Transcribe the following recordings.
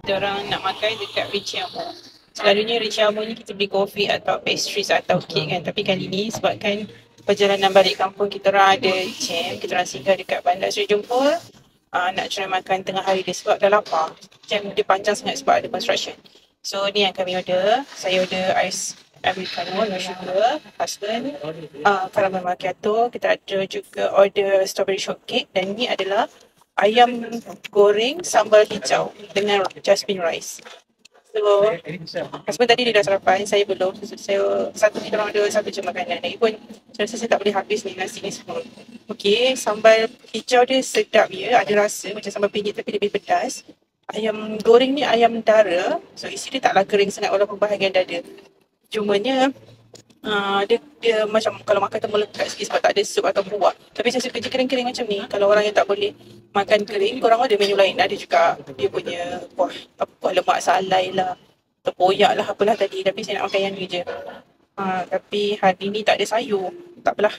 kita orang nak makan dekat Richie-Amo. Selalunya Richie-Amo ni kita beli kopi atau pastries atau kek kan. Tapi kali ni sebabkan perjalanan balik kampung kita orang ada jam, kita orang singgah dekat Bandar Seri Jempol. Nak try makan tengah hari dia sebab dah lapar. Jam dia panjang sangat sebab ada construction. So ni yang kami order. Saya order ais americano, no sugar, husband, caramel macchiato. Kita ada juga order strawberry shortcake dan ni adalah ayam goreng sambal hijau dengan jasmine rice. So, husband tadi dia dah sarapan, saya belum. Saya satu kita orang ada satu je makanan. Lagi pun saya rasa saya tak boleh habis ni nasi ni semua. Okey, sambal hijau dia sedap ya, ada rasa macam sambal pingit tapi lebih pedas. Ayam goreng ni ayam dara, so isi dia taklah kering sangat walaupun bahagian dada. Cumanya dia macam kalau makan tu melekat sikit sebab tak ada sup atau kuah. Tapi saya suka je kering-kering macam ni. Kalau orang yang tak boleh makan kering, korang ada menu lain. Ada juga dia punya kuah lemak salai lah, tempoyak lah, apalah tadi. Tapi saya nak makan yang ni je. Tapi hari ni tak ada sayur. Tak apalah.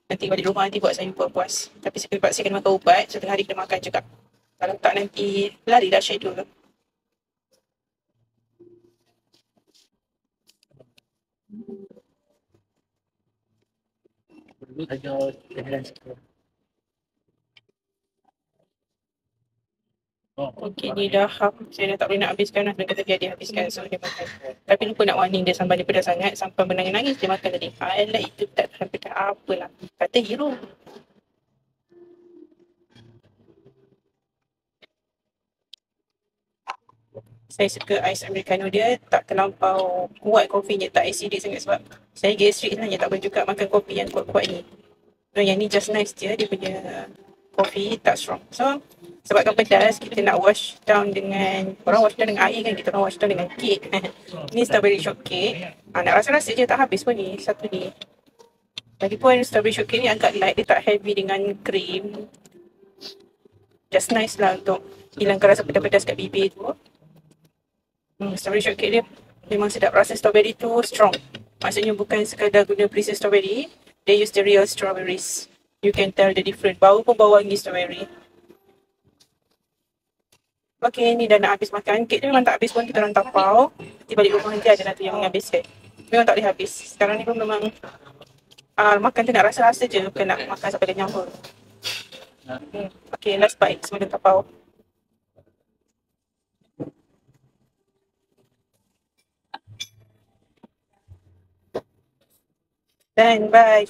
Nanti balik rumah nanti buat sayur puas. Tapi saya terpaksa kena makan ubat. Satu hari kena makan juga. Kalau tak nanti lari dah schedule. Okey, ni dah saya dah tak boleh nak habiskan lah. Dia kata biar dia habiskan, so dia makan. Tapi lupa nak warning dia sambal dia pedas sangat. Sampai menangis-nangis dia makan tadi. Alah itu tak tahan pedas apalah. Kata hero. Saya suka ais americano dia tak terlampau kuat kopinya, tak acidic sangat sebab saya gastrik sebenarnya tak boleh juga makan kopi yang kuat-kuat ni. So yang ni just nice je, dia punya kopi tak strong. So sebabkan pedas, kita nak wash down dengan, orang wash down dengan air kan, kita orang wash down dengan kek. Ni strawberry shortcake. Nak rasa-rasa je tak habis pun ni, satu ni. Lagipun strawberry shortcake ni agak light, dia tak heavy dengan cream. Just nice lah untuk hilangkan rasa pedas-pedas kat bibir tu. Strawberry shortcake dia memang sedap. Rasa strawberry tu strong. Maksudnya bukan sekadar guna preserved strawberry. They use the real strawberries. You can tell the different. Bau pun bau wangi strawberry. Okay, ni dah nak habis makan. Kek tu memang tak habis pun, kita orang tapau. Nanti balik rumah nanti ada nanti yang menghabiskan. Memang tak boleh habis. Sekarang ni pun memang makan tu nak rasa-rasa je. Bukan nak makan sampai dia nyampur. Okay, last bite sebelum tapau. Dan bye.